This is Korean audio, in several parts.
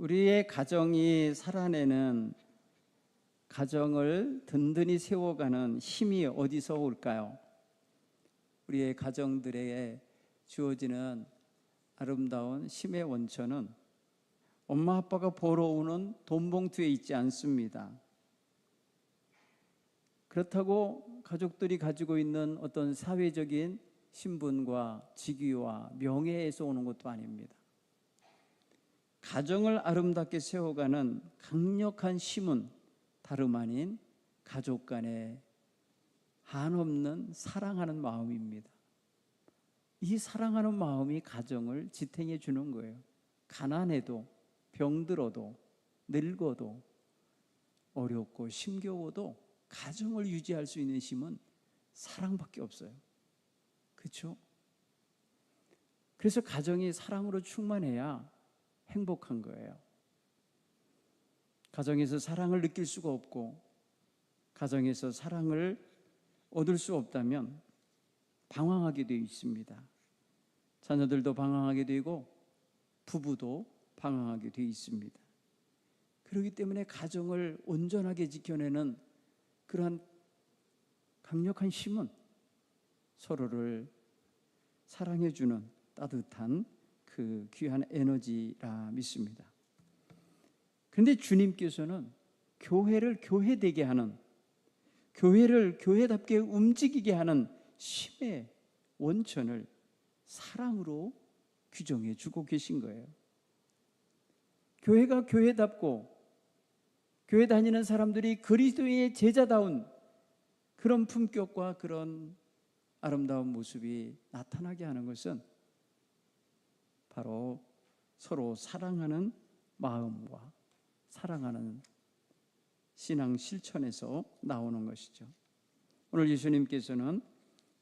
우리의 가정이 살아내는, 가정을 든든히 세워가는 힘이 어디서 올까요? 우리의 가정들에 주어지는 아름다운 힘의 원천은 엄마 아빠가 벌어오는 돈 봉투에 있지 않습니다. 그렇다고 가족들이 가지고 있는 어떤 사회적인 신분과 직위와 명예에서 오는 것도 아닙니다. 가정을 아름답게 세워가는 강력한 힘은 다름 아닌 가족 간의 한없는 사랑하는 마음입니다. 이 사랑하는 마음이 가정을 지탱해 주는 거예요. 가난해도, 병들어도, 늙어도, 어렵고 힘겨워도 가정을 유지할 수 있는 힘은 사랑밖에 없어요. 그렇죠? 그래서 가정이 사랑으로 충만해야 행복한 거예요. 가정에서 사랑을 느낄 수가 없고 가정에서 사랑을 얻을 수 없다면 방황하게 되어 있습니다. 자녀들도 방황하게 되고 부부도 방황하게 되어 있습니다. 그렇기 때문에 가정을 온전하게 지켜내는 그러한 강력한 힘은 서로를 사랑해주는 따뜻한 그 귀한 에너지라 믿습니다. 그런데 주님께서는 교회를 교회되게 하는, 교회를 교회답게 움직이게 하는 힘의 원천을 사랑으로 규정해 주고 계신 거예요. 교회가 교회답고 교회 다니는 사람들이 그리스도의 제자다운 그런 품격과 그런 아름다운 모습이 나타나게 하는 것은 바로 서로 사랑하는 마음과 사랑하는 신앙 실천에서 나오는 것이죠. 오늘 예수님께서는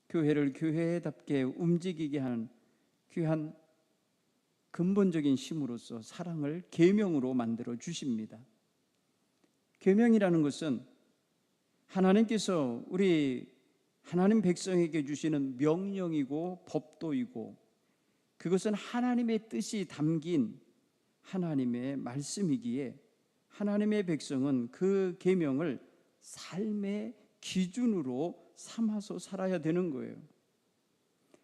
교회를 교회답게 움직이게 하는 귀한 근본적인 힘으로서 사랑을 계명으로 만들어 주십니다. 계명이라는 것은 하나님께서 우리 하나님 백성에게 주시는 명령이고 법도이고 그것은 하나님의 뜻이 담긴 하나님의 말씀이기에 하나님의 백성은 그 계명을 삶의 기준으로 삼아서 살아야 되는 거예요.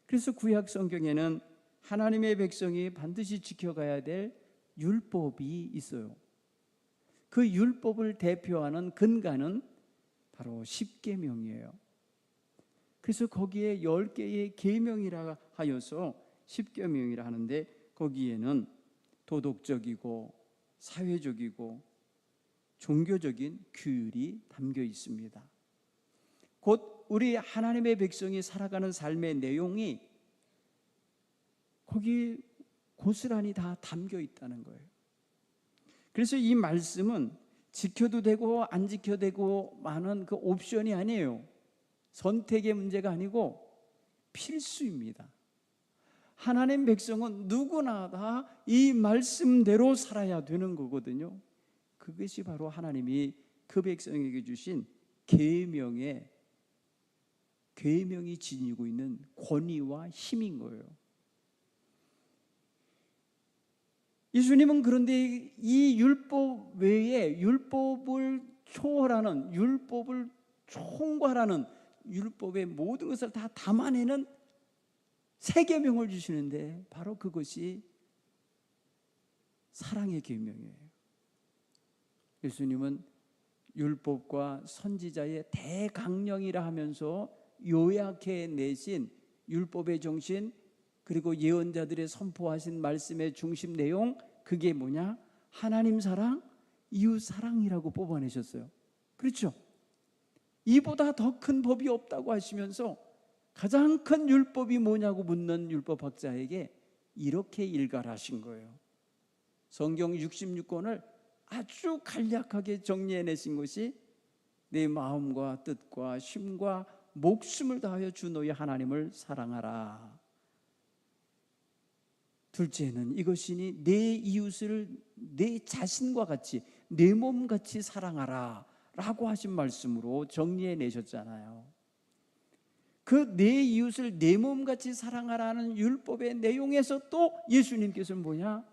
그래서 구약 성경에는 하나님의 백성이 반드시 지켜가야 될 율법이 있어요. 그 율법을 대표하는 근간은 바로 십계명이에요. 그래서 거기에 10개의 계명이라 하여서 십계명이라 하는데 거기에는 도덕적이고 사회적이고 종교적인 규율이 담겨 있습니다. 곧 우리 하나님의 백성이 살아가는 삶의 내용이 거기 고스란히 다 담겨 있다는 거예요. 그래서 이 말씀은 지켜도 되고 안 지켜도 되고 많은 그 옵션이 아니에요. 선택의 문제가 아니고 필수입니다. 하나님 백성은 누구나 다 이 말씀대로 살아야 되는 거거든요. 그것이 바로 하나님이 그 백성에게 주신 계명이 지니고 있는 권위와 힘인 거예요. 예수님은 그런데 이 율법 외에 율법을 초월하는, 율법을 총괄하는 율법의 모든 것을 다 담아내는 새 계명을 주시는데 바로 그것이 사랑의 계명이에요. 예수님은 율법과 선지자의 대강령이라 하면서 요약해 내신 율법의 정신 그리고 예언자들의 선포하신 말씀의 중심 내용 그게 뭐냐? 하나님 사랑, 이웃 사랑이라고 뽑아내셨어요. 그렇죠? 이보다 더 큰 법이 없다고 하시면서 가장 큰 율법이 뭐냐고 묻는 율법학자에게 이렇게 일갈하신 거예요. 성경 66권을 아주 간략하게 정리해내신 것이 내 마음과 뜻과 힘과 목숨을 다하여 주 너희 하나님을 사랑하라. 둘째는 이것이니 내 이웃을 내 자신과 같이 내 몸같이 사랑하라 라고 하신 말씀으로 정리해내셨잖아요. 그 내 이웃을 내 몸같이 사랑하라는 율법의 내용에서 또 예수님께서는 뭐냐?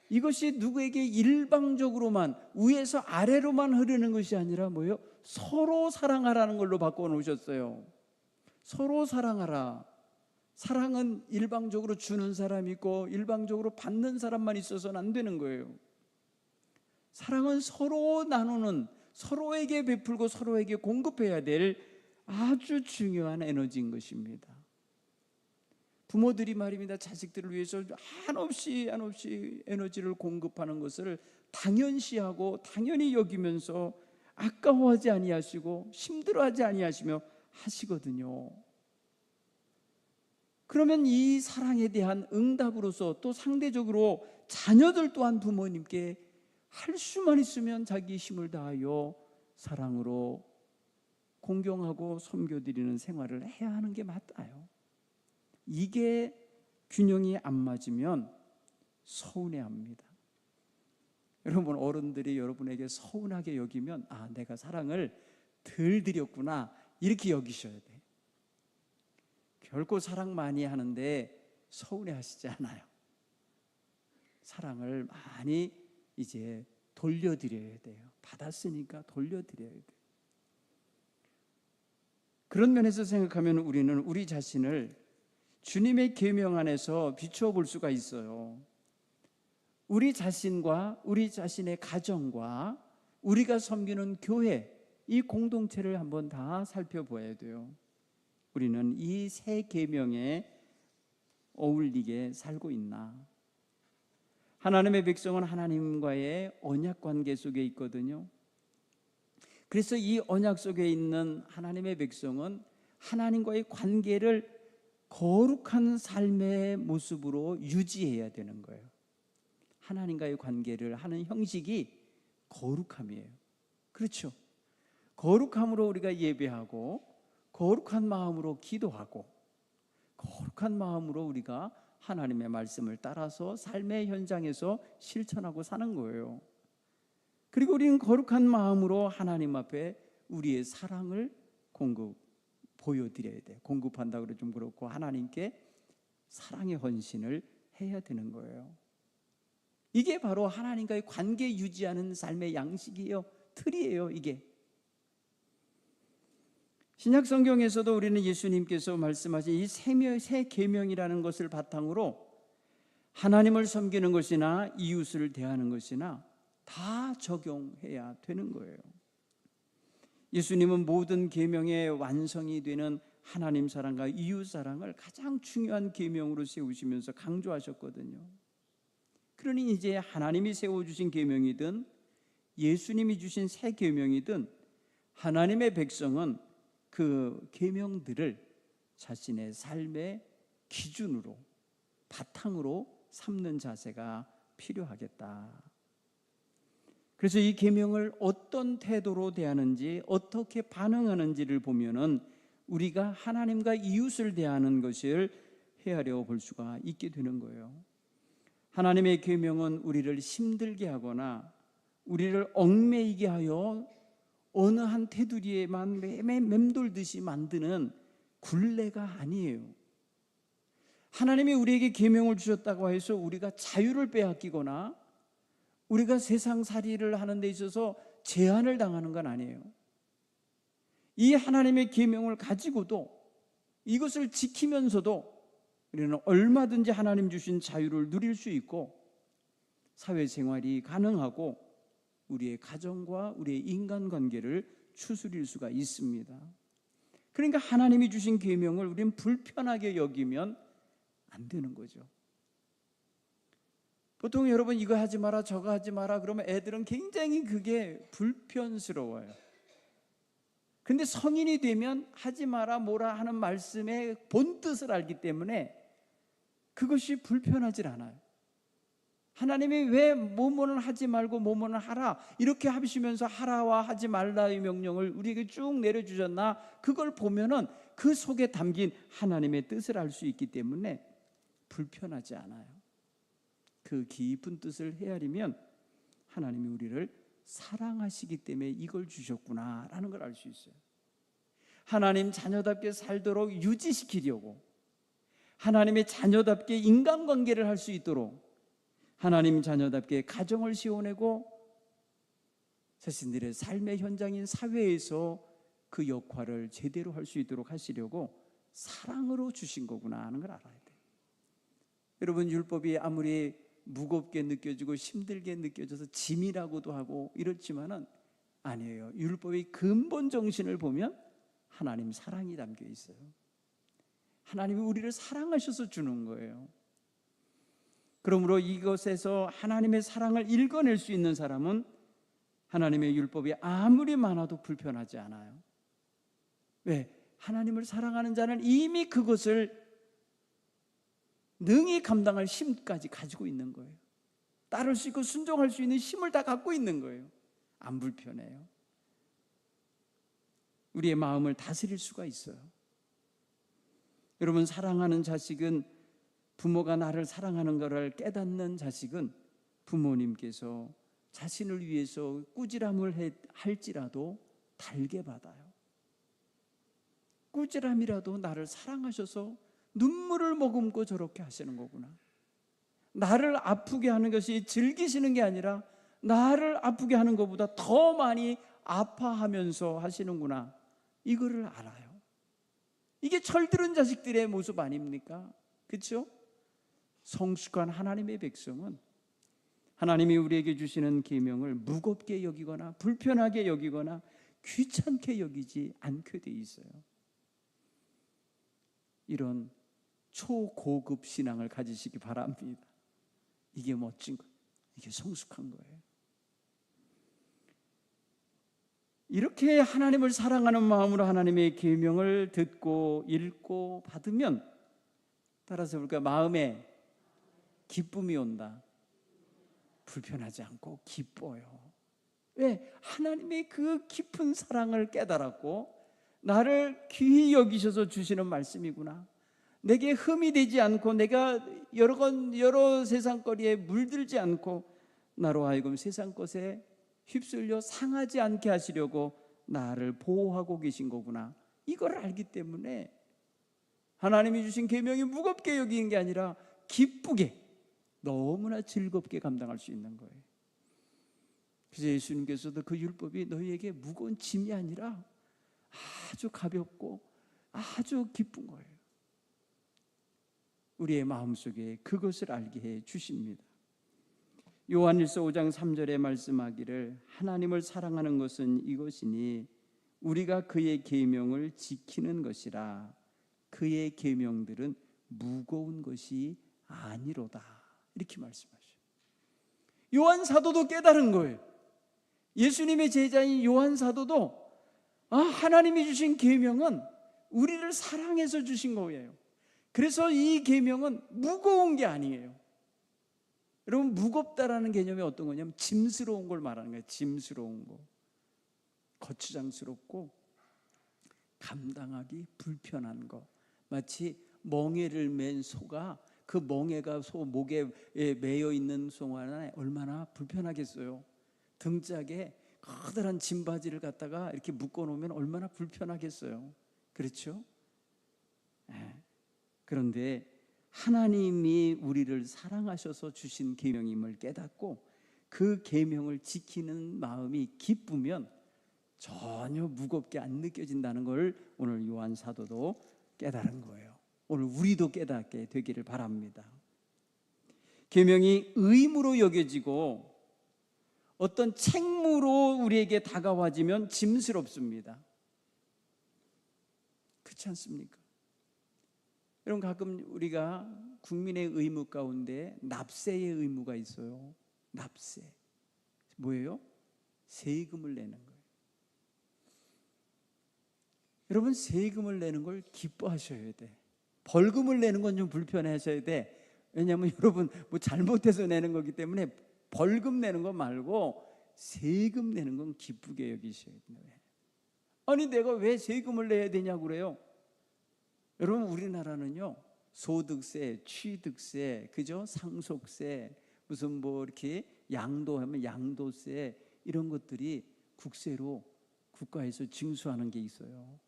이것이 누구에게 일방적으로만 위에서 아래로만 흐르는 것이 아니라 뭐예요? 서로 사랑하라는 걸로 바꿔놓으셨어요. 서로 사랑하라. 사랑은 일방적으로 주는 사람이 있고 일방적으로 받는 사람만 있어서는 안 되는 거예요. 사랑은 서로 나누는, 서로에게 베풀고 서로에게 공급해야 될 아주 중요한 에너지인 것입니다. 부모들이 말입니다, 자식들을 위해서 한없이 에너지를 공급하는 것을 당연시하고 당연히 여기면서 아까워하지 아니하시고 힘들어하지 아니하시며 하시거든요. 그러면 이 사랑에 대한 응답으로서 또 상대적으로 자녀들 또한 부모님께 할 수만 있으면 자기 힘을 다하여 사랑으로 공경하고 섬겨드리는 생활을 해야 하는 게 맞아요. 이게 균형이 안 맞으면 서운해합니다. 여러분, 어른들이 여러분에게 서운하게 여기면 내가 사랑을 덜 드렸구나 이렇게 여기셔야 돼. 결코 사랑 많이 하는데 서운해하시지 않아요. 사랑을 많이 이제 돌려드려야 돼요. 받았으니까 돌려드려야 돼요. 그런 면에서 생각하면 우리는 우리 자신을 주님의 계명 안에서 비추어 볼 수가 있어요. 우리 자신과 우리 자신의 가정과 우리가 섬기는 교회, 이 공동체를 한번 다 살펴봐야 돼요. 우리는 이 세 계명에 어울리게 살고 있나? 하나님의 백성은 하나님과의 언약 관계 속에 있거든요. 그래서 이 언약 속에 있는 하나님의 백성은 하나님과의 관계를 거룩한 삶의 모습으로 유지해야 되는 거예요. 하나님과의 관계를 하는 형식이 거룩함이에요. 그렇죠? 거룩함으로 우리가 예배하고, 거룩한 마음으로 기도하고, 거룩한 마음으로 우리가 하나님의 말씀을 따라서 삶의 현장에서 실천하고 사는 거예요. 그리고 우리는 거룩한 마음으로 하나님 앞에 우리의 사랑을 보여드려야 돼요. 공급한다고 그래 좀 그렇고, 하나님께 사랑의 헌신을 해야 되는 거예요. 이게 바로 하나님과의 관계 유지하는 삶의 양식이에요. 틀이에요, 이게. 신약 성경에서도 우리는 예수님께서 말씀하신 이 세 계명이라는 것을 바탕으로 하나님을 섬기는 것이나 이웃을 대하는 것이나 다 적용해야 되는 거예요. 예수님은 모든 계명의 완성이 되는 하나님 사랑과 이웃 사랑을 가장 중요한 계명으로 세우시면서 강조하셨거든요. 그러니 이제 하나님이 세워주신 계명이든 예수님이 주신 새 계명이든 하나님의 백성은 그 계명들을 자신의 삶의 기준으로, 바탕으로 삼는 자세가 필요하겠다. 그래서 이 계명을 어떤 태도로 대하는지, 어떻게 반응하는지를 보면은 우리가 하나님과 이웃을 대하는 것을 헤아려 볼 수가 있게 되는 거예요. 하나님의 계명은 우리를 힘들게 하거나 우리를 얽매이게 하여 어느 한 테두리에만 맴돌듯이 만드는 굴레가 아니에요. 하나님이 우리에게 계명을 주셨다고 해서 우리가 자유를 빼앗기거나 우리가 세상살이를 하는 데 있어서 제한을 당하는 건 아니에요. 이 하나님의 계명을 가지고도, 이것을 지키면서도 우리는 얼마든지 하나님 주신 자유를 누릴 수 있고 사회생활이 가능하고 우리의 가정과 우리의 인간관계를 추스릴 수가 있습니다. 그러니까 하나님이 주신 계명을 우리는 불편하게 여기면 안 되는 거죠. 보통 여러분 이거 하지 마라 저거 하지 마라 그러면 애들은 굉장히 그게 불편스러워요. 근데 성인이 되면 하지 마라 뭐라 하는 말씀의 본뜻을 알기 때문에 그것이 불편하질 않아요. 하나님이 왜 뭐뭐는 하지 말고 뭐뭐는 하라 이렇게 하시면서 하라와 하지 말라의 명령을 우리에게 쭉 내려주셨나, 그걸 보면은 그 속에 담긴 하나님의 뜻을 알 수 있기 때문에 불편하지 않아요. 그 깊은 뜻을 헤아리면 하나님이 우리를 사랑하시기 때문에 이걸 주셨구나라는 걸 알 수 있어요. 하나님 자녀답게 살도록 유지시키려고, 하나님의 자녀답게 인간관계를 할 수 있도록, 하나님 자녀답게 가정을 세워내고 자신들의 삶의 현장인 사회에서 그 역할을 제대로 할 수 있도록 하시려고 사랑으로 주신 거구나 하는 걸 알아야 돼요. 여러분, 율법이 아무리 무겁게 느껴지고 힘들게 느껴져서 짐이라고도 하고 이렇지만은 아니에요. 율법의 근본 정신을 보면 하나님 사랑이 담겨 있어요. 하나님이 우리를 사랑하셔서 주는 거예요. 그러므로 이것에서 하나님의 사랑을 읽어낼 수 있는 사람은 하나님의 율법이 아무리 많아도 불편하지 않아요. 왜? 하나님을 사랑하는 자는 이미 그것을 능히 감당할 힘까지 가지고 있는 거예요. 따를 수 있고 순종할 수 있는 힘을 다 갖고 있는 거예요. 안 불편해요. 우리의 마음을 다스릴 수가 있어요. 여러분, 사랑하는 자식은, 부모가 나를 사랑하는 것을 깨닫는 자식은 부모님께서 자신을 위해서 꾸지람을 할지라도 달게 받아요. 꾸지람이라도 나를 사랑하셔서 눈물을 머금고 저렇게 하시는 거구나. 나를 아프게 하는 것이 즐기시는 게 아니라 나를 아프게 하는 것보다 더 많이 아파하면서 하시는구나, 이거를 알아요. 이게 철들은 자식들의 모습 아닙니까? 그렇죠? 성숙한 하나님의 백성은 하나님이 우리에게 주시는 계명을 무겁게 여기거나 불편하게 여기거나 귀찮게 여기지 않게 돼 있어요. 이런 초고급 신앙을 가지시기 바랍니다. 이게 멋진 거예요. 이게 성숙한 거예요. 이렇게 하나님을 사랑하는 마음으로 하나님의 계명을 듣고 읽고 받으면, 따라서 우리가 마음에 기쁨이 온다. 불편하지 않고 기뻐요. 왜? 하나님의 그 깊은 사랑을 깨달았고 나를 귀히 여기셔서 주시는 말씀이구나. 내게 흠이 되지 않고 내가 여러 세상거리에 물들지 않고 나로 하여금 세상 것에 휩쓸려 상하지 않게 하시려고 나를 보호하고 계신 거구나, 이걸 알기 때문에 하나님이 주신 계명이 무겁게 여기는 게 아니라 기쁘게, 너무나 즐겁게 감당할 수 있는 거예요. 그래서 예수님께서도 그 율법이 너희에게 무거운 짐이 아니라 아주 가볍고 아주 기쁜 거예요. 우리의 마음속에 그것을 알게 해 주십니다. 요한일서 5장 3절에 말씀하기를 하나님을 사랑하는 것은 이것이니 우리가 그의 계명을 지키는 것이라. 그의 계명들은 무거운 것이 아니로다, 이렇게 말씀하셔요. 요한 사도도 깨달은 거예요. 예수님의 제자인 요한 사도도 하나님이 주신 계명은 우리를 사랑해서 주신 거예요. 그래서 이 계명은 무거운 게 아니에요. 여러분, 무겁다라는 개념이 어떤 거냐면 짐스러운 걸 말하는 거예요. 짐스러운 거, 거추장스럽고 감당하기 불편한 거. 마치 멍에를 맨 소가, 그 멍에가 소 목에 매여 있는 동안에 얼마나 불편하겠어요. 등짝에 커다란 짐바지를 갖다가 이렇게 묶어놓으면 얼마나 불편하겠어요. 그렇죠? 그런데 하나님이 우리를 사랑하셔서 주신 계명임을 깨닫고 그 계명을 지키는 마음이 기쁘면 전혀 무겁게 안 느껴진다는 걸 오늘 요한 사도도 깨달은 거예요. 오늘 우리도 깨닫게 되기를 바랍니다. 계명이 의무로 여겨지고 어떤 책무로 우리에게 다가와지면 짐스럽습니다. 그렇지 않습니까? 여러분, 가끔 우리가 국민의 의무 가운데 납세의 의무가 있어요. 납세. 뭐예요? 세금을 내는 거예요. 여러분, 세금을 내는 걸 기뻐하셔야 돼. 벌금을 내는 건 좀 불편하셔야 돼. 왜냐하면 여러분, 뭐 잘못해서 내는 거기 때문에 벌금 내는 거 말고 세금 내는 건 기쁘게 여기셔야 돼요. 아니, 내가 왜 세금을 내야 되냐고 그래요. 여러분, 우리나라는요, 소득세, 취득세, 그죠? 상속세, 무슨 뭐 이렇게 양도하면 양도세, 이런 것들이 국세로 국가에서 징수하는 게 있어요.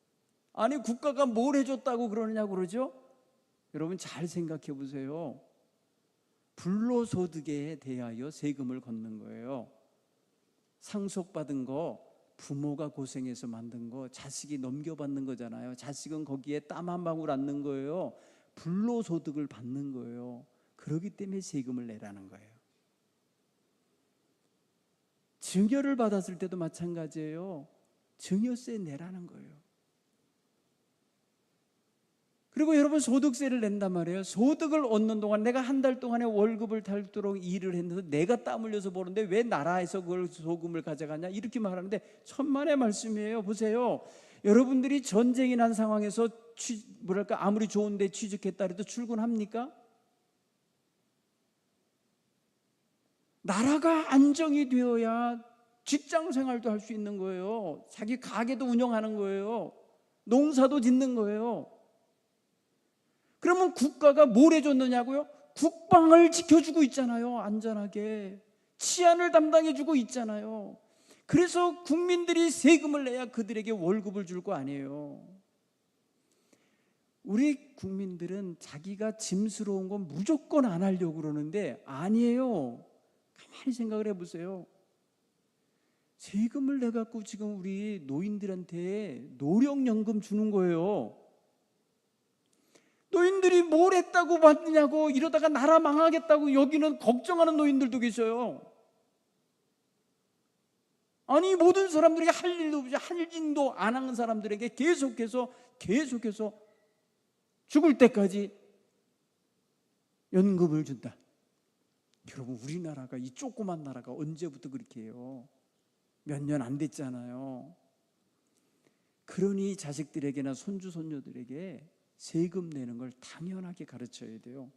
아니, 국가가 뭘 해줬다고 그러느냐고 그러죠? 여러분, 잘 생각해 보세요. 불로소득에 대하여 세금을 걷는 거예요. 상속받은 거, 부모가 고생해서 만든 거 자식이 넘겨받는 거잖아요. 자식은 거기에 땀 한 방울 안 넣는 거예요. 불로소득을 받는 거예요. 그렇기 때문에 세금을 내라는 거예요. 증여를 받았을 때도 마찬가지예요. 증여세 내라는 거예요. 그리고 여러분, 소득세를 낸단 말이에요. 소득을 얻는 동안 내가 한 달 동안에 월급을 달도록 일을 했는데 내가 땀 흘려서 버는데 왜 나라에서 그걸 소금을 가져가냐, 이렇게 말하는데 천만의 말씀이에요. 보세요. 여러분들이 전쟁이 난 상황에서 아무리 좋은 데 취직했다 해도 출근합니까? 나라가 안정이 되어야 직장 생활도 할 수 있는 거예요. 자기 가게도 운영하는 거예요. 농사도 짓는 거예요. 그러면 국가가 뭘 해줬느냐고요? 국방을 지켜주고 있잖아요. 안전하게 치안을 담당해주고 있잖아요. 그래서 국민들이 세금을 내야 그들에게 월급을 줄 거 아니에요. 우리 국민들은 자기가 짐스러운 건 무조건 안 하려고 그러는데 아니에요. 가만히 생각을 해보세요. 세금을 내갖고 지금 우리 노인들한테 노령연금 주는 거예요. 노인들이 뭘 했다고 받느냐고, 이러다가 나라 망하겠다고 여기는 걱정하는 노인들도 계셔요. 아니, 모든 사람들에게 할 일도 없이 할 일도 안 하는 사람들에게 계속해서 죽을 때까지 연금을 준다. 여러분, 우리나라가, 이 조그만 나라가 언제부터 그렇게 해요? 몇 년 안 됐잖아요. 그러니 자식들에게나 손주 손녀들에게 세금 내는 걸 당연하게 가르쳐야 돼요.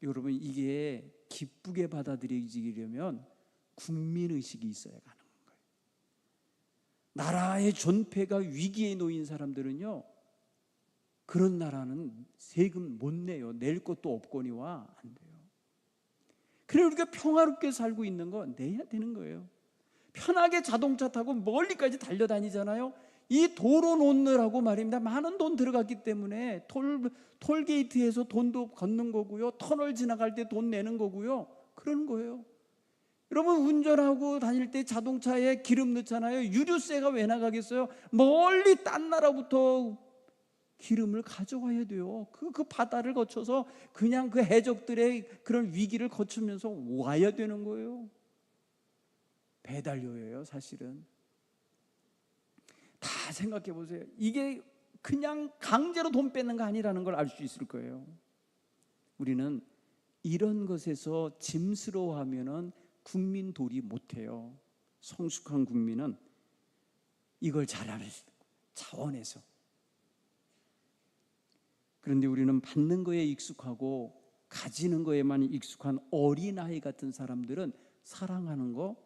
여러분, 이게 기쁘게 받아들여지려면 국민의식이 있어야 가는 거예요. 나라의 존폐가 위기에 놓인 사람들은요, 그런 나라는 세금 못 내요. 낼 것도 없거니와 안 돼요. 그래, 우리가 평화롭게 살고 있는 거 내야 되는 거예요. 편하게 자동차 타고 멀리까지 달려다니잖아요. 이 도로 놓느라고 말입니다. 많은 돈 들어갔기 때문에 톨게이트에서 돈도 걷는 거고요. 터널 지나갈 때 돈 내는 거고요. 그러는 거예요. 여러분, 운전하고 다닐 때 자동차에 기름 넣잖아요. 유류세가 왜 나가겠어요? 멀리 딴 나라부터 기름을 가져와야 돼요. 그 바다를 거쳐서 그냥 그 해적들의 그런 위기를 거치면서 와야 되는 거예요. 배달료예요, 사실은. 다 생각해 보세요. 이게 그냥 강제로 돈 뺏는 거 아니라는 걸 알 수 있을 거예요. 우리는 이런 것에서 짐스러워하면은 국민 도리 못해요. 성숙한 국민은 이걸 잘하는 차원에서. 그런데 우리는 받는 거에 익숙하고 가지는 거에만 익숙한 어린아이 같은 사람들은 사랑하는 거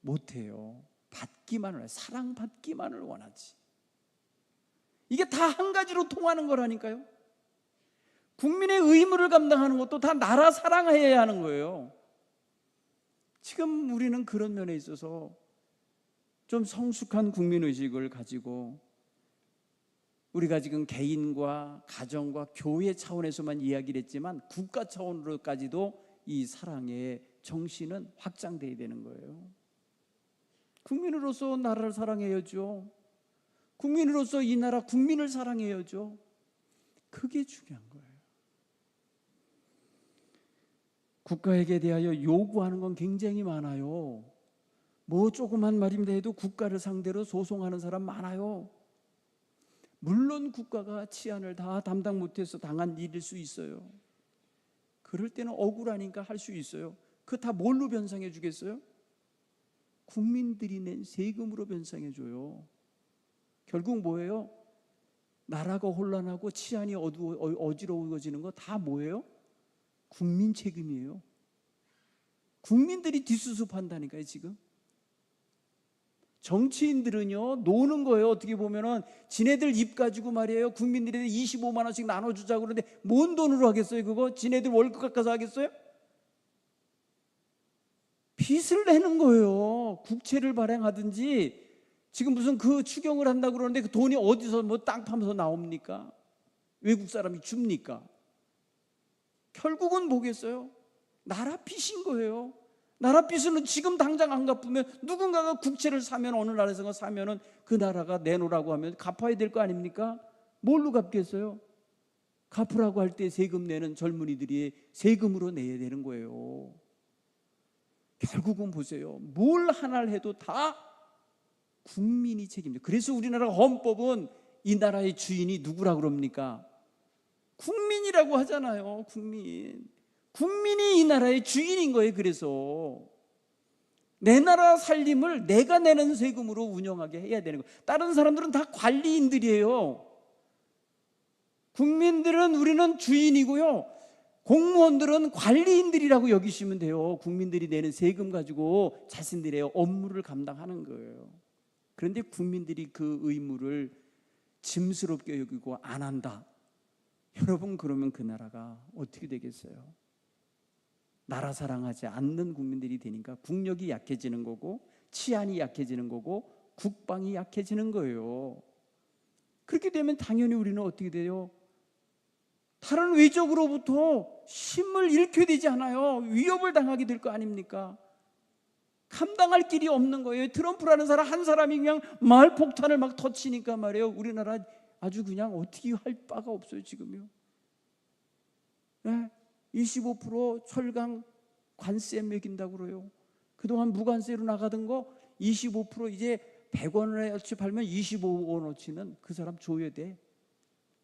못해요. 받기만을, 사랑받기만을 원하지. 이게 다 한 가지로 통하는 거라니까요. 국민의 의무를 감당하는 것도 다 나라 사랑해야 하는 거예요. 지금 우리는 그런 면에 있어서 좀 성숙한 국민의식을 가지고, 우리가 지금 개인과 가정과 교회 차원에서만 이야기를 했지만 국가 차원으로까지도 이 사랑의 정신은 확장돼야 되는 거예요. 국민으로서 나라를 사랑해야죠. 국민으로서 이 나라 국민을 사랑해야죠. 그게 중요한 거예요. 국가에게 대하여 요구하는 건 굉장히 많아요. 뭐 조그만 말입니다 해도 국가를 상대로 소송하는 사람 많아요. 물론 국가가 치안을 다 담당 못해서 당한 일일 수 있어요. 그럴 때는 억울하니까 할 수 있어요. 그거 다 뭘로 변상해 주겠어요? 국민들이 낸 세금으로 변상해 줘요. 결국 뭐예요? 나라가 혼란하고 치안이 어지러워지는 거 다 뭐예요? 국민 책임이에요. 국민들이 뒷수습한다니까요. 지금 정치인들은요 노는 거예요. 어떻게 보면은 지네들 입 가지고 말이에요, 국민들이 25만 원씩 나눠주자고 그러는데 뭔 돈으로 하겠어요? 그거 지네들 월급 깎아서 하겠어요? 빚을 내는 거예요. 국채를 발행하든지. 지금 무슨 그 추경을 한다고 그러는데 그 돈이 어디서 뭐 땅 파면서 나옵니까? 외국 사람이 줍니까? 결국은 뭐겠어요? 나라 빚인 거예요. 나라 빚은 지금 당장 안 갚으면 누군가가 국채를 사면, 어느 나라에서 사면은 그 나라가 내놓으라고 하면 갚아야 될 거 아닙니까? 뭘로 갚겠어요? 갚으라고 할 때 세금 내는 젊은이들이 세금으로 내야 되는 거예요. 결국은 보세요. 뭘 하나를 해도 다 국민이 책임져요. 그래서 우리나라 헌법은 이 나라의 주인이 누구라고 그럽니까? 국민이라고 하잖아요. 국민이 이 나라의 주인인 거예요. 그래서 내 나라 살림을 내가 내는 세금으로 운영하게 해야 되는 거예요. 다른 사람들은 다 관리인들이에요. 국민들은, 우리는 주인이고요, 공무원들은 관리인들이라고 여기시면 돼요. 국민들이 내는 세금 가지고 자신들의 업무를 감당하는 거예요. 그런데 국민들이 그 의무를 짐스럽게 여기고 안 한다. 여러분, 그러면 그 나라가 어떻게 되겠어요? 나라 사랑하지 않는 국민들이 되니까 국력이 약해지는 거고, 치안이 약해지는 거고, 국방이 약해지는 거예요. 그렇게 되면 당연히 우리는 어떻게 돼요? 다른 외적으로부터 힘을 잃게 되지 않아요? 위협을 당하게 될 거 아닙니까? 감당할 길이 없는 거예요. 트럼프라는 사람 한 사람이 그냥 말 폭탄을 막 터치니까 말이에요, 우리나라 아주 그냥 어떻게 할 바가 없어요 지금요. 네? 25% 철강 관세 매긴다고 그래요. 그동안 무관세로 나가던 거 25% 이제 100원어치 팔면 25원어치는 그 사람 줘야 돼.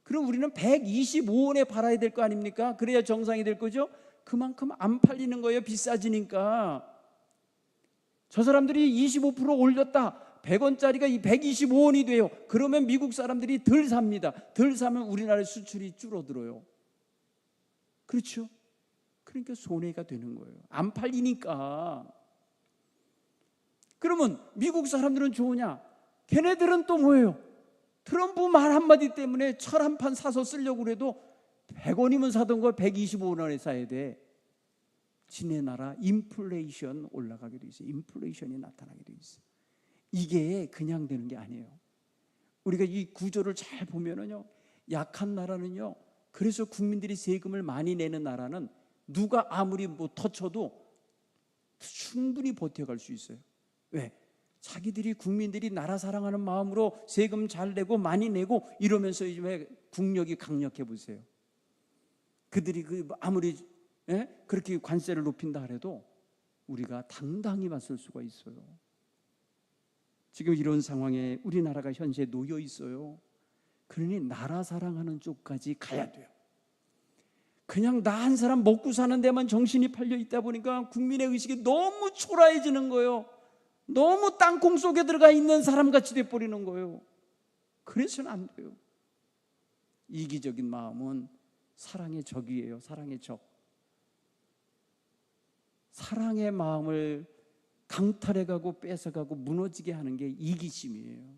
그럼 우리는 125원에 팔아야 될 거 아닙니까? 그래야 정상이 될 거죠. 그만큼 안 팔리는 거예요. 비싸지니까. 저 사람들이 25% 올렸다, 100원짜리가 125원이 돼요. 그러면 미국 사람들이 덜 삽니다. 덜 사면 우리나라의 수출이 줄어들어요. 그렇죠? 그러니까 손해가 되는 거예요. 안 팔리니까. 그러면 미국 사람들은 좋으냐? 걔네들은 또 뭐예요? 트럼프 말 한마디 때문에 철 한 판 사서 쓰려고 그래도 100원이면 사던 걸 125원에 사야 돼. 지네 나라 인플레이션 올라가게 돼 있어요. 인플레이션이 나타나게 돼 있어요. 이게 그냥 되는 게 아니에요. 우리가 이 구조를 잘 보면은요, 약한 나라는요, 그래서 국민들이 세금을 많이 내는 나라는 누가 아무리 뭐 터쳐도 충분히 버텨갈 수 있어요. 왜? 자기들이, 국민들이 나라 사랑하는 마음으로 세금 잘 내고 많이 내고 이러면서 이제 국력이 강력해 보세요. 그들이 아무리 그렇게 관세를 높인다 해도 우리가 당당히 맞설 수가 있어요. 지금 이런 상황에 우리나라가 현재 놓여 있어요. 그러니 나라 사랑하는 쪽까지 가야 돼요. 그냥 나 한 사람 먹고 사는 데만 정신이 팔려 있다 보니까 국민의 의식이 너무 초라해지는 거예요. 너무 땅콩 속에 들어가 있는 사람같이 돼버리는 거예요. 그래서는 안 돼요. 이기적인 마음은 사랑의 적이에요. 사랑의 적. 사랑의 마음을 강탈해가고 뺏어가고 무너지게 하는 게 이기심이에요.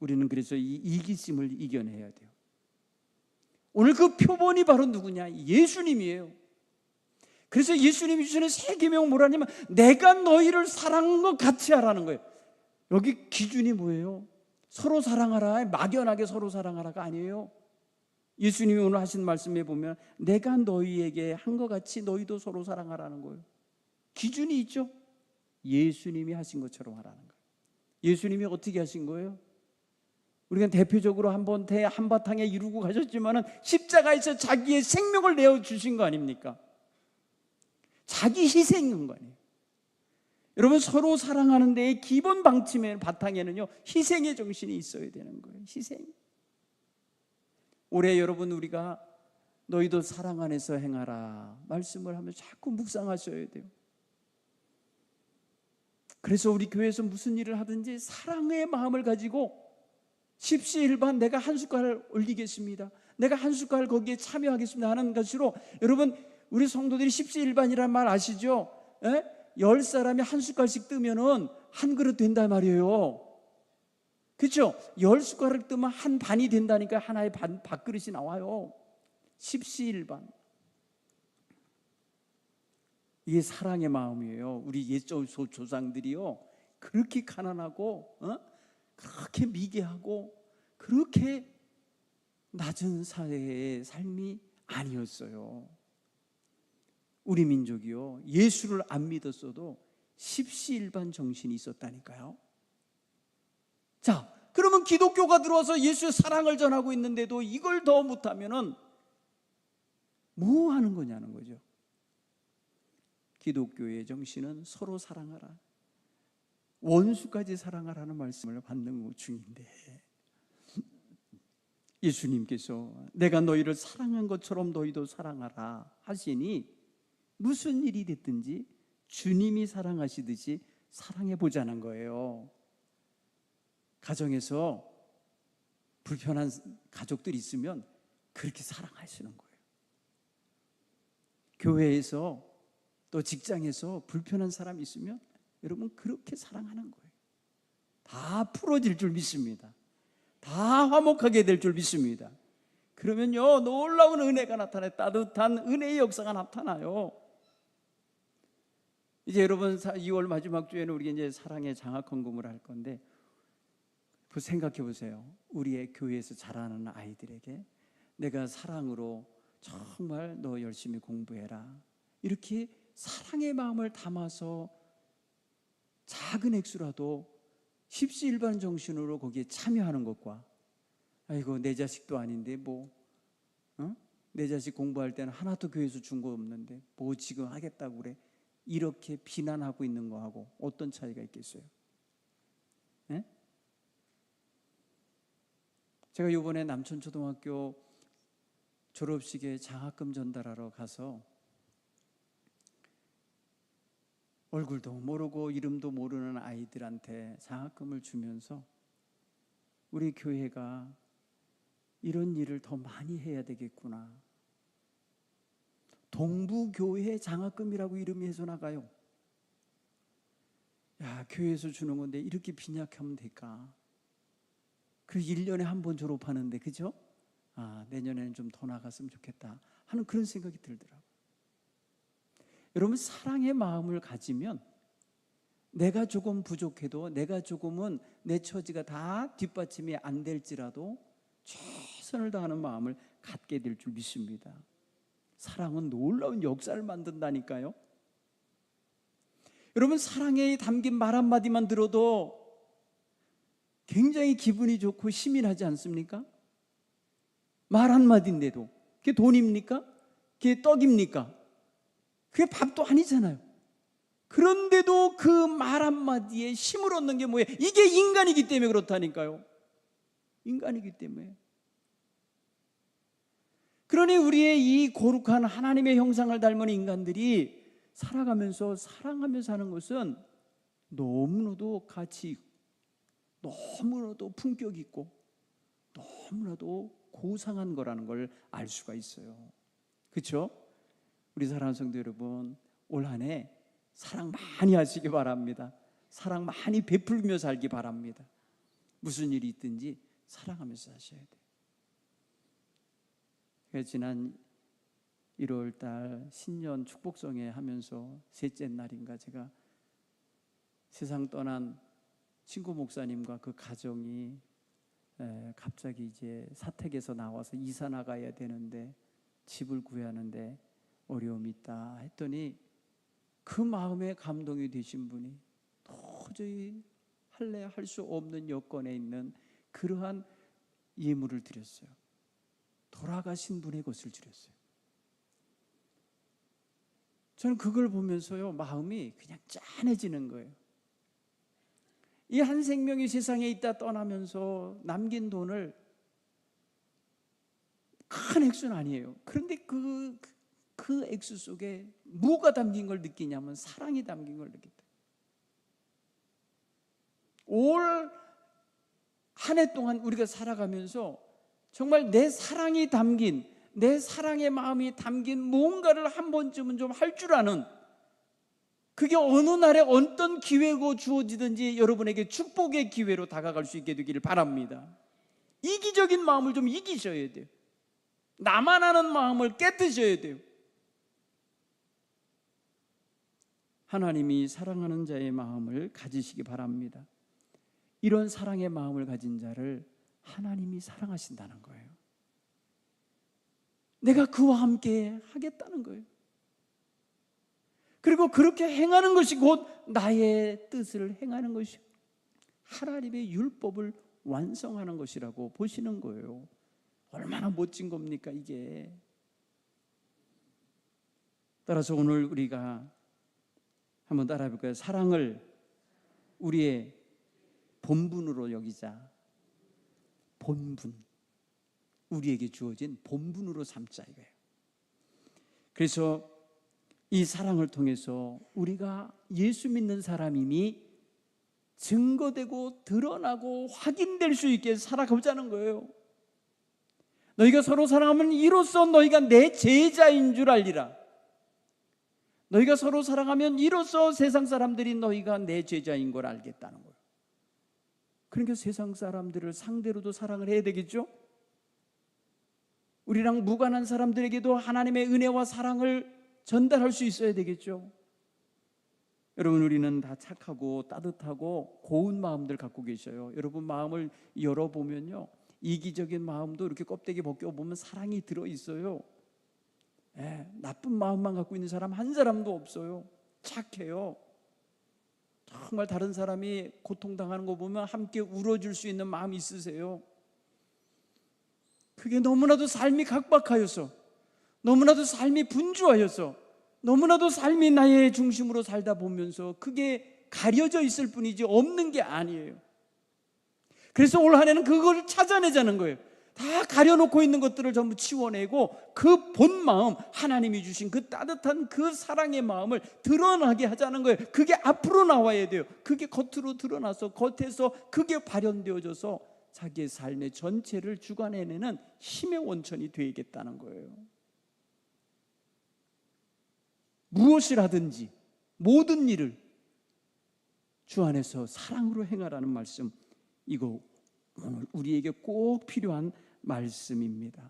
우리는 그래서 이 이기심을 이겨내야 돼요. 오늘 그 표본이 바로 누구냐? 예수님이에요. 그래서 예수님이 주시는 새 계명은 뭐라냐면 내가 너희를 사랑한 것 같이 하라는 거예요. 여기 기준이 뭐예요? 서로 사랑하라, 막연하게 서로 사랑하라가 아니에요. 예수님이 오늘 하신 말씀에 보면 내가 너희에게 한 것 같이 너희도 서로 사랑하라는 거예요. 기준이 있죠. 예수님이 하신 것처럼 하라는 거예요. 예수님이 어떻게 하신 거예요? 우리가 대표적으로 한번 한바탕에 이루고 가셨지만은 십자가에서 자기의 생명을 내어주신 거 아닙니까? 자기 희생인 거 아니에요. 여러분, 서로 사랑하는 데의 기본 방침의 바탕에는요, 희생의 정신이 있어야 되는 거예요. 희생. 올해 여러분, 우리가 너희도 사랑 안에서 행하라 말씀을 하면 자꾸 묵상하셔야 돼요. 그래서 우리 교회에서 무슨 일을 하든지 사랑의 마음을 가지고 십시일반 내가 한 숟갈 올리겠습니다, 내가 한 숟갈 거기에 참여하겠습니다 하는 것으로, 여러분 우리 성도들이 십시일반이란 말 아시죠? 10사람이 한 숟갈씩 뜨면은 한 그릇 된다 말이에요. 그렇죠? 10숟가락 뜨면 한 반이 된다니까 하나의 밥그릇이 나와요. 십시일반. 이게 사랑의 마음이에요. 우리 옛 조상들이요, 그렇게 가난하고 그렇게 미개하고 그렇게 낮은 사회의 삶이 아니었어요. 우리 민족이요, 예수를 안 믿었어도 십시일반 정신이 있었다니까요. 자, 그러면 기독교가 들어와서 예수의 사랑을 전하고 있는데도 이걸 더 못하면은 뭐 하는 거냐는 거죠. 기독교의 정신은 서로 사랑하라, 원수까지 사랑하라는 말씀을 받는 중인데, 예수님께서 내가 너희를 사랑한 것처럼 너희도 사랑하라 하시니 무슨 일이 됐든지 주님이 사랑하시듯이 사랑해 보자는 거예요. 가정에서 불편한 가족들이 있으면 그렇게 사랑하시는 거예요. 교회에서 또 직장에서 불편한 사람이 있으면 여러분 그렇게 사랑하는 거예요. 다 풀어질 줄 믿습니다. 다 화목하게 될 줄 믿습니다. 그러면요, 놀라운 은혜가 나타나요. 따뜻한 은혜의 역사가 나타나요. 이제 여러분 2월 마지막 주에는 우리 이제 사랑의 장학 헌금을 할 건데, 생각해 보세요. 우리의 교회에서 자라는 아이들에게 내가 사랑으로 정말 너 열심히 공부해라, 이렇게 사랑의 마음을 담아서 작은 액수라도 십시일반 정신으로 거기에 참여하는 것과, 아이고 내 자식도 아닌데 내 자식 공부할 때는 하나도 교회에서 준 거 없는데 뭐 지금 하겠다고 그래, 이렇게 비난하고 있는 거하고 어떤 차이가 있겠어요? 네? 제가 이번에 남천초등학교 졸업식에 장학금 전달하러 가서 얼굴도 모르고 이름도 모르는 아이들한테 장학금을 주면서 우리 교회가 이런 일을 더 많이 해야 되겠구나. 동부교회 장학금이라고 이름이 해서 나가요. 야, 교회에서 주는 건데 이렇게 빈약하면 될까? 그 1년에 한 번 졸업하는데, 그죠? 내년에는 좀 더 나갔으면 좋겠다 하는 그런 생각이 들더라고요. 여러분, 사랑의 마음을 가지면 내가 조금 부족해도, 내가 조금은 내 처지가 다 뒷받침이 안 될지라도 최선을 다하는 마음을 갖게 될 줄 믿습니다. 사랑은 놀라운 역사를 만든다니까요. 여러분, 사랑에 담긴 말 한마디만 들어도 굉장히 기분이 좋고 힘이 나지 않습니까? 말 한마디인데도 그게 돈입니까? 그게 떡입니까? 그게 밥도 아니잖아요. 그런데도 그 말 한마디에 힘을 얻는 게 뭐예요? 이게 인간이기 때문에 그렇다니까요. 인간이기 때문에. 그러니 우리의 이 거룩한 하나님의 형상을 닮은 인간들이 살아가면서 사랑하면서 사는 것은 너무나도 가치 있고, 너무나도 품격 있고, 너무나도 고상한 거라는 걸 알 수가 있어요. 그렇죠? 우리 사랑하는 성도 여러분, 올 한 해 사랑 많이 하시기 바랍니다. 사랑 많이 베풀며 살기 바랍니다. 무슨 일이 있든지 사랑하면서 사셔야 돼요. 지난 1월 달 신년 축복성회 하면서 셋째 날인가 제가 세상 떠난 친구 목사님과 그 가정이 갑자기 이제 사택에서 나와서 이사 나가야 되는데 집을 구하는데 어려움이 있다 했더니 그 마음에 감동이 되신 분이 도저히 할 수 없는 여건에 있는 그러한 예물을 드렸어요. 돌아가신 분의 것을 드렸어요. 저는 그걸 보면서요, 마음이 그냥 짠해지는 거예요. 이 한 생명이 세상에 있다 떠나면서 남긴 돈을, 큰 액수는 아니에요. 그런데 그 액수 속에 뭐가 담긴 걸 느끼냐면 사랑이 담긴 걸 느꼈다. 올 한 해 동안 우리가 살아가면서 정말 내 사랑이 담긴, 내 사랑의 마음이 담긴 뭔가를 한 번쯤은 좀 할 줄 아는, 그게 어느 날에 어떤 기회고 주어지든지 여러분에게 축복의 기회로 다가갈 수 있게 되기를 바랍니다. 이기적인 마음을 좀 이기셔야 돼요. 나만 아는 마음을 깨뜨셔야 돼요. 하나님이 사랑하는 자의 마음을 가지시기 바랍니다. 이런 사랑의 마음을 가진 자를 하나님이 사랑하신다는 거예요. 내가 그와 함께 하겠다는 거예요. 그리고 그렇게 행하는 것이 곧 나의 뜻을 행하는 것이요, 하나님의 율법을 완성하는 것이라고 보시는 거예요. 얼마나 멋진 겁니까 이게. 따라서 오늘 우리가 한번 따라해 볼까요? 사랑을 우리의 본분으로 여기자. 본분, 우리에게 주어진 본분으로 삼자 이거예요. 그래서 이 사랑을 통해서 우리가 예수 믿는 사람임이 증거되고 드러나고 확인될 수 있게 살아가자는 거예요. 너희가 서로 사랑하면 이로써 너희가 내 제자인 줄 알리라. 너희가 서로 사랑하면 이로써 세상 사람들이 너희가 내 제자인 걸 알겠다는 거예요. 그러니까 세상 사람들을 상대로도 사랑을 해야 되겠죠. 우리랑 무관한 사람들에게도 하나님의 은혜와 사랑을 전달할 수 있어야 되겠죠. 여러분, 우리는 다 착하고 따뜻하고 고운 마음들 갖고 계셔요. 여러분 마음을 열어보면요, 이기적인 마음도 이렇게 껍데기 벗겨보면 사랑이 들어있어요. 나쁜 마음만 갖고 있는 사람 한 사람도 없어요. 착해요. 정말 다른 사람이 고통당하는 거 보면 함께 울어줄 수 있는 마음이 있으세요. 그게 너무나도 삶이 각박하여서, 너무나도 삶이 분주하여서, 너무나도 삶이 나의 중심으로 살다 보면서 그게 가려져 있을 뿐이지 없는 게 아니에요. 그래서 올 한 해는 그걸 찾아내자는 거예요. 다 가려놓고 있는 것들을 전부 치워내고 그 본 마음, 하나님이 주신 그 따뜻한 그 사랑의 마음을 드러나게 하자는 거예요. 그게 앞으로 나와야 돼요. 그게 겉으로 드러나서 겉에서 그게 발현되어져서 자기의 삶의 전체를 주관해내는 힘의 원천이 되겠다는 거예요. 무엇을 하든지 모든 일을 주 안에서 사랑으로 행하라는 말씀, 이거 오늘 우리에게 꼭 필요한 말씀입니다.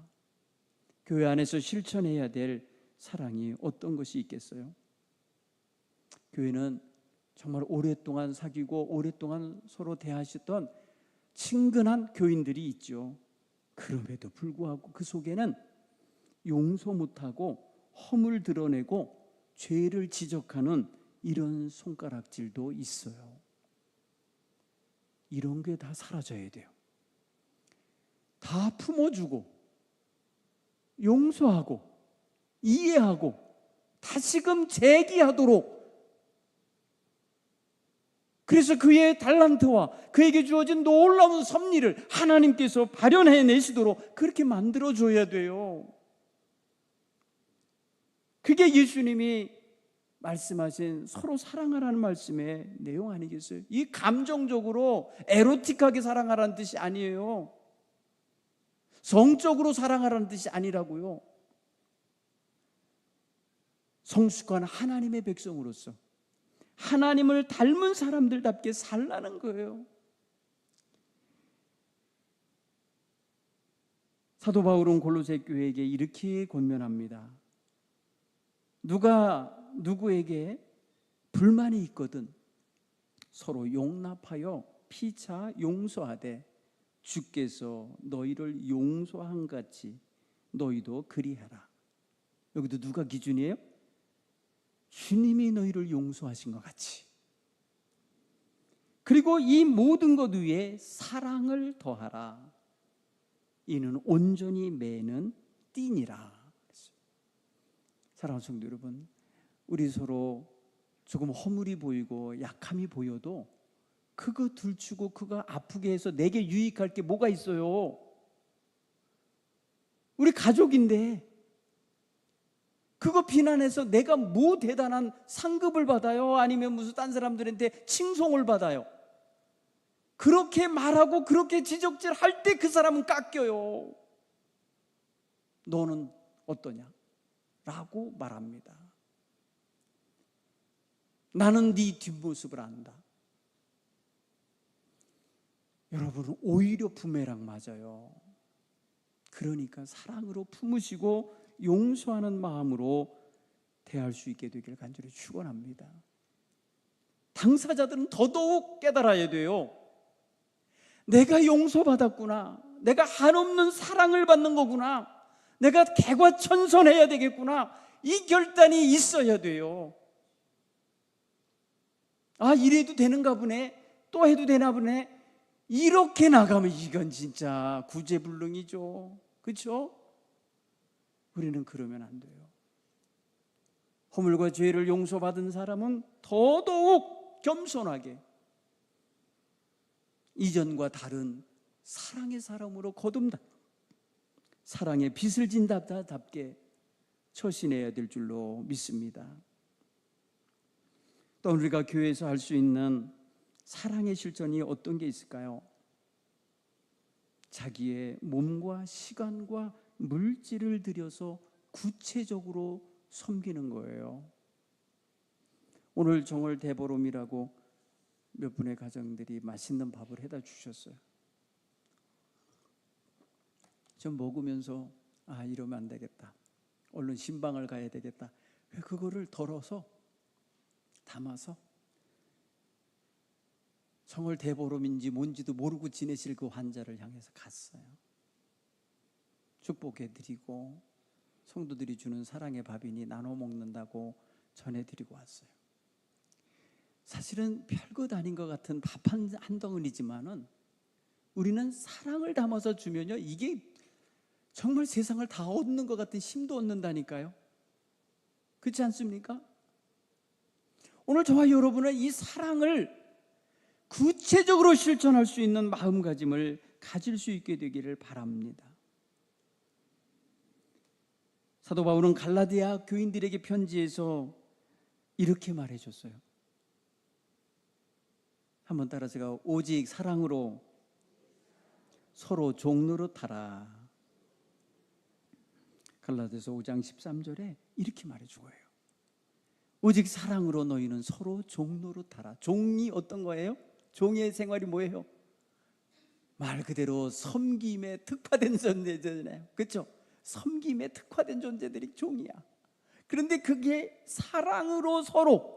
교회 안에서 실천해야 될 사랑이 어떤 것이 있겠어요? 교회는 정말 오랫동안 사귀고 오랫동안 서로 대하셨던 친근한 교인들이 있죠. 그럼에도 불구하고 그 속에는 용서 못하고 허물 드러내고 죄를 지적하는 이런 손가락질도 있어요. 이런 게 다 사라져야 돼요. 다 품어주고 용서하고 이해하고 다시금 재기하도록, 그래서 그의 달란트와 그에게 주어진 놀라운 섭리를 하나님께서 발현해내시도록 그렇게 만들어줘야 돼요. 그게 예수님이 말씀하신 서로 사랑하라는 말씀의 내용 아니겠어요? 이 감정적으로 에로틱하게 사랑하라는 뜻이 아니에요. 성적으로 사랑하라는 뜻이 아니라고요. 성숙한 하나님의 백성으로서 하나님을 닮은 사람들답게 살라는 거예요. 사도 바울은 골로새 교회에게 이렇게 권면합니다. 누가 누구에게 불만이 있거든 서로 용납하여 피차 용서하되 주께서 너희를 용서한 같이 너희도 그리하라. 여기도 누가 기준이에요? 주님이 너희를 용서하신 것 같이. 그리고 이 모든 것 위에 사랑을 더하라. 이는 온전히 매는 띠니라. 사랑하는 성도 여러분, 우리 서로 조금 허물이 보이고 약함이 보여도 그거 들추고 그거 아프게 해서 내게 유익할 게 뭐가 있어요? 우리 가족인데 그거 비난해서 내가 뭐 대단한 상급을 받아요? 아니면 무슨 딴 사람들한테 칭송을 받아요? 그렇게 말하고 그렇게 지적질 할 때 그 사람은 깎여요. 너는 어떠냐? 라고 말합니다. 나는 네 뒷모습을 안다. 여러분, 오히려 부메랑 맞아요. 그러니까 사랑으로 품으시고 용서하는 마음으로 대할 수 있게 되기를 간절히 축원합니다. 당사자들은 더더욱 깨달아야 돼요. 내가 용서받았구나. 내가 한없는 사랑을 받는 거구나. 내가 개과천선해야 되겠구나. 이 결단이 있어야 돼요. 아, 이래도 되는가 보네, 또 해도 되나 보네, 이렇게 나가면 이건 진짜 구제불능이죠. 그렇죠? 우리는 그러면 안 돼요. 허물과 죄를 용서받은 사람은 더더욱 겸손하게 이전과 다른 사랑의 사람으로 거듭나 사랑의 빚을 진답게 처신해야 될 줄로 믿습니다. 또 우리가 교회에서 할 수 있는 사랑의 실천이 어떤 게 있을까요? 자기의 몸과 시간과 물질을 들여서 구체적으로 섬기는 거예요. 오늘 정월 대보름이라고 몇 분의 가정들이 맛있는 밥을 해다 주셨어요. 좀 먹으면서 아, 이러면 안 되겠다, 얼른 신방을 가야 되겠다, 그거를 덜어서 담아서 정월 대보름인지 뭔지도 모르고 지내실 그 환자를 향해서 갔어요. 축복해 드리고 성도들이 주는 사랑의 밥이니 나눠 먹는다고 전해드리고 왔어요. 사실은 별것 아닌 것 같은 밥 한 덩어리지만은 우리는 사랑을 담아서 주면요, 이게 정말 세상을 다 얻는 것 같은 힘도 얻는다니까요. 그렇지 않습니까? 오늘 저와 여러분은 이 사랑을 구체적으로 실천할 수 있는 마음가짐을 가질 수 있게 되기를 바랍니다. 사도 바울은 갈라디아 교인들에게 편지에서 이렇게 말해줬어요. 한번 따라 제가 오직 사랑으로 서로 종노릇하라. 갈라디아서 5장 13절에 이렇게 말해준 거예요. 오직 사랑으로 너희는 서로 종노릇하라. 종이 어떤 거예요? 종의 생활이 뭐예요? 말 그대로 섬김에 특화된 존재잖아요. 그렇죠? 섬김에 특화된 존재들이 종이야. 그런데 그게 사랑으로 서로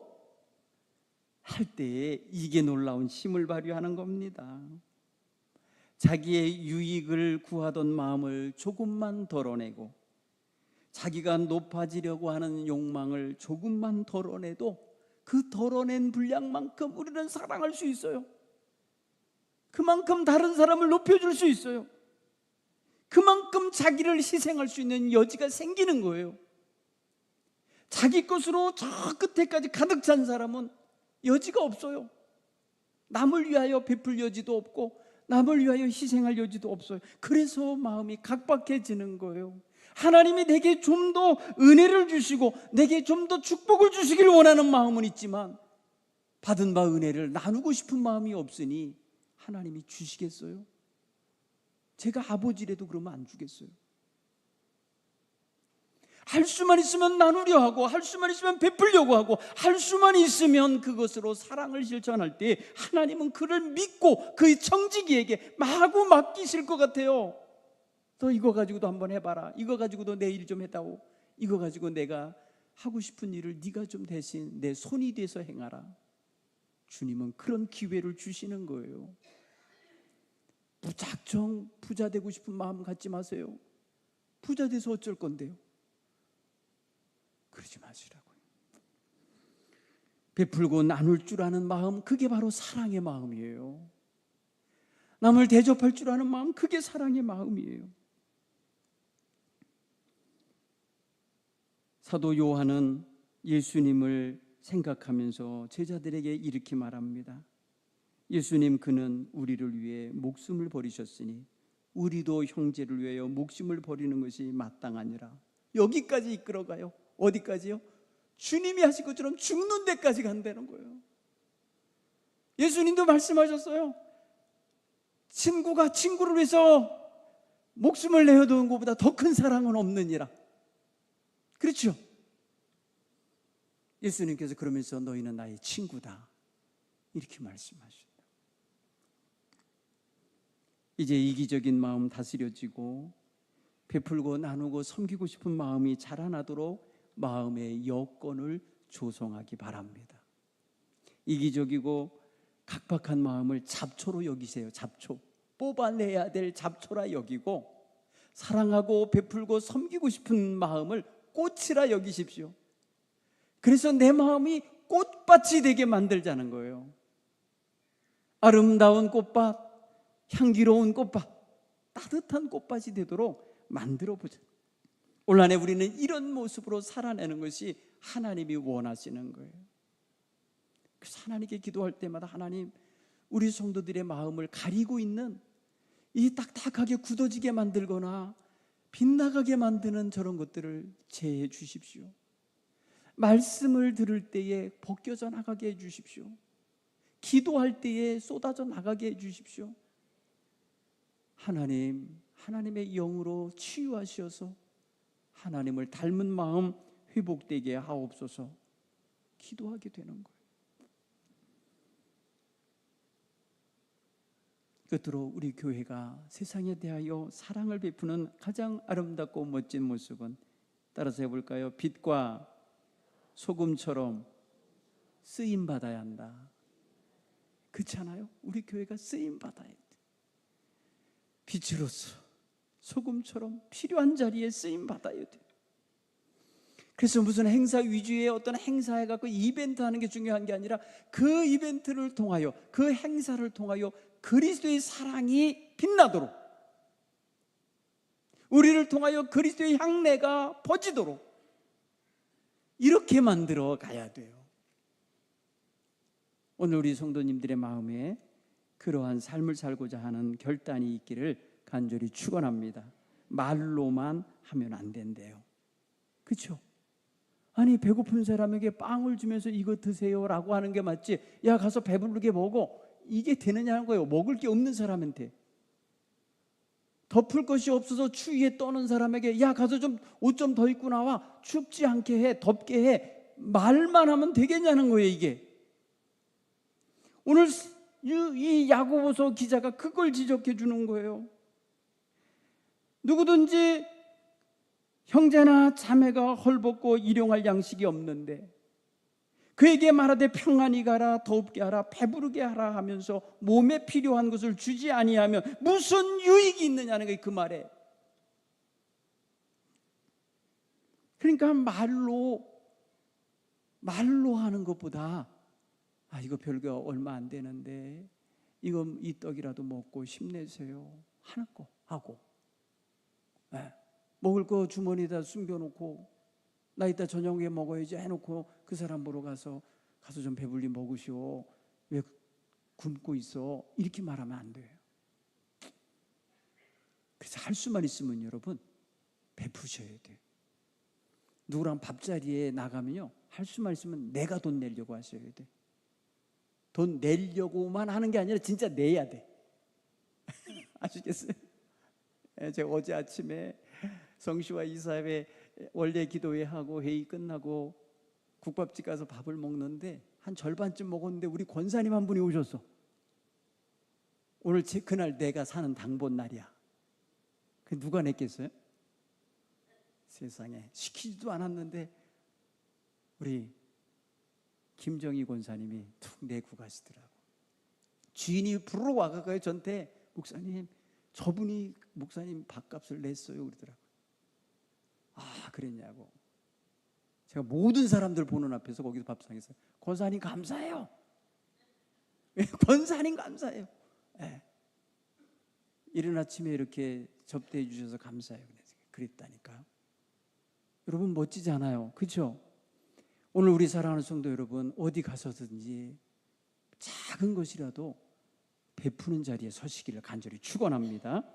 할 때에 이게 놀라운 힘을 발휘하는 겁니다. 자기의 유익을 구하던 마음을 조금만 덜어내고 자기가 높아지려고 하는 욕망을 조금만 덜어내도 그 덜어낸 분량만큼 우리는 사랑할 수 있어요. 그만큼 다른 사람을 높여줄 수 있어요. 그만큼 자기를 희생할 수 있는 여지가 생기는 거예요. 자기 것으로 저 끝에까지 가득 찬 사람은 여지가 없어요. 남을 위하여 베풀 여지도 없고 남을 위하여 희생할 여지도 없어요. 그래서 마음이 각박해지는 거예요. 하나님이 내게 좀 더 은혜를 주시고 내게 좀 더 축복을 주시길 원하는 마음은 있지만 받은 바 은혜를 나누고 싶은 마음이 없으니 하나님이 주시겠어요? 제가 아버지라도 그러면 안 주겠어요. 할 수만 있으면 나누려 하고 할 수만 있으면 베풀려고 하고 할 수만 있으면 그것으로 사랑을 실천할 때 하나님은 그를 믿고 그의 청지기에게 마구 맡기실 것 같아요. 너 이거 가지고도 한번 해봐라. 이거 가지고도 내 일 좀 해다오. 이거 가지고 내가 하고 싶은 일을 네가 좀 대신 내 손이 돼서 행하라. 주님은 그런 기회를 주시는 거예요. 무작정 부자 되고 싶은 마음 갖지 마세요. 부자 돼서 어쩔 건데요? 그러지 마시라고요. 베풀고 나눌 줄 아는 마음, 그게 바로 사랑의 마음이에요. 남을 대접할 줄 아는 마음, 그게 사랑의 마음이에요. 사도 요한은 예수님을 생각하면서 제자들에게 이렇게 말합니다. 예수님, 그는 우리를 위해 목숨을 버리셨으니 우리도 형제를 위하여 목숨을 버리는 것이 마땅하니라. 여기까지 이끌어가요. 어디까지요? 주님이 하신 것처럼 죽는 데까지 간다는 거예요. 예수님도 말씀하셨어요. 친구가 친구를 위해서 목숨을 내어두는 것보다 더 큰 사랑은 없느니라. 그렇죠? 예수님께서 그러면서 너희는 나의 친구다 이렇게 말씀하셨다. 이제 이기적인 마음 다스려지고 베풀고 나누고 섬기고 싶은 마음이 자라나도록 마음의 여건을 조성하기 바랍니다. 이기적이고 각박한 마음을 잡초로 여기세요. 잡초, 뽑아내야 될 잡초라 여기고 사랑하고 베풀고 섬기고 싶은 마음을 꽃이라 여기십시오. 그래서 내 마음이 꽃밭이 되게 만들자는 거예요. 아름다운 꽃밭, 향기로운 꽃밭, 따뜻한 꽃밭이 되도록 만들어 보자. 올 한 해 우리는 이런 모습으로 살아내는 것이 하나님이 원하시는 거예요. 그래서 하나님께 기도할 때마다 하나님, 우리 성도들의 마음을 가리고 있는 이 딱딱하게 굳어지게 만들거나 빗나가게 만드는 저런 것들을 제해 주십시오. 말씀을 들을 때에 벗겨져 나가게 해 주십시오. 기도할 때에 쏟아져 나가게 해 주십시오. 하나님, 하나님의 영으로 치유하셔서 하나님을 닮은 마음 회복되게 하옵소서. 기도하게 되는 거예요. 끝으로 우리 교회가 세상에 대하여 사랑을 베푸는 가장 아름답고 멋진 모습은, 따라서 해볼까요? 빛과 소금처럼 쓰임 받아야 한다. 그렇잖아요? 우리 교회가 쓰임 받아야 돼. 빛으로서 소금처럼 필요한 자리에 쓰임 받아야 돼. 그래서 무슨 행사 위주의 어떤 행사에 갖고 이벤트 하는 게 중요한 게 아니라 그 이벤트를 통하여, 그 행사를 통하여 그리스도의 사랑이 빛나도록, 우리를 통하여 그리스도의 향내가 퍼지도록 이렇게 만들어 가야 돼요. 오늘 우리 성도님들의 마음에 그러한 삶을 살고자 하는 결단이 있기를 간절히 축원합니다. 말로만 하면 안 된대요. 그렇죠? 아니, 배고픈 사람에게 빵을 주면서 이거 드세요라고 하는 게 맞지, 야 가서 배부르게 먹어, 이게 되느냐는 거예요. 먹을 게 없는 사람한테, 덮을 것이 없어서 추위에 떠는 사람에게 야 가서 좀 옷 좀 더 입고 나와, 춥지 않게 해, 덥게 해, 말만 하면 되겠냐는 거예요. 이게 오늘 이 야고보서 기자가 그걸 지적해 주는 거예요. 누구든지 형제나 자매가 헐벗고 일용할 양식이 없는데 그에게 말하되 평안히 가라, 더웁게 하라, 배부르게 하라 하면서 몸에 필요한 것을 주지 아니하면 무슨 유익이 있느냐는 거예요. 그 말에. 그러니까 말로 하는 것보다 이거 별거 얼마 안 되는데 이 떡이라도 먹고 힘내세요 하는 거 하고, 먹을 거 주머니에다 숨겨놓고 나 이따 저녁에 먹어야지 해놓고 그 사람 보러 가서 좀 배불리 먹으시오, 왜 굶고 있어, 이렇게 말하면 안 돼요. 그래서 할 수만 있으면 여러분 베푸셔야 돼요. 누구랑 밥자리에 나가면요, 할 수만 있으면 내가 돈 내려고 하셔야 돼. 돈 내려고만 하는 게 아니라 진짜 내야 돼. 아시겠어요? 제가 어제 아침에 성시와 이사회 원래 기도회 하고 회의 끝나고 국밥집 가서 밥을 먹는데 한 절반쯤 먹었는데 우리 권사님 한 분이 오셨어. 오늘 그날 내가 사는 당번 날이야. 그 누가 냈겠어요? 세상에, 시키지도 않았는데 우리 김정희 권사님이 툭 내고 가시더라고. 주인이 부르러 와가지고 저한테, 목사님 저분이 목사님 밥값을 냈어요 그러더라고. 그랬냐고. 제가 모든 사람들 보는 앞에서 거기서 밥상에서 권사님 감사해요. 권사님 감사해요. 이른 아침에 이렇게 접대해 주셔서 감사해요. 그랬다니까요. 여러분 멋지지 않아요? 그렇죠? 오늘 우리 사랑하는 성도 여러분, 어디 가서든지 작은 것이라도 베푸는 자리에 서시기를 간절히 축원합니다.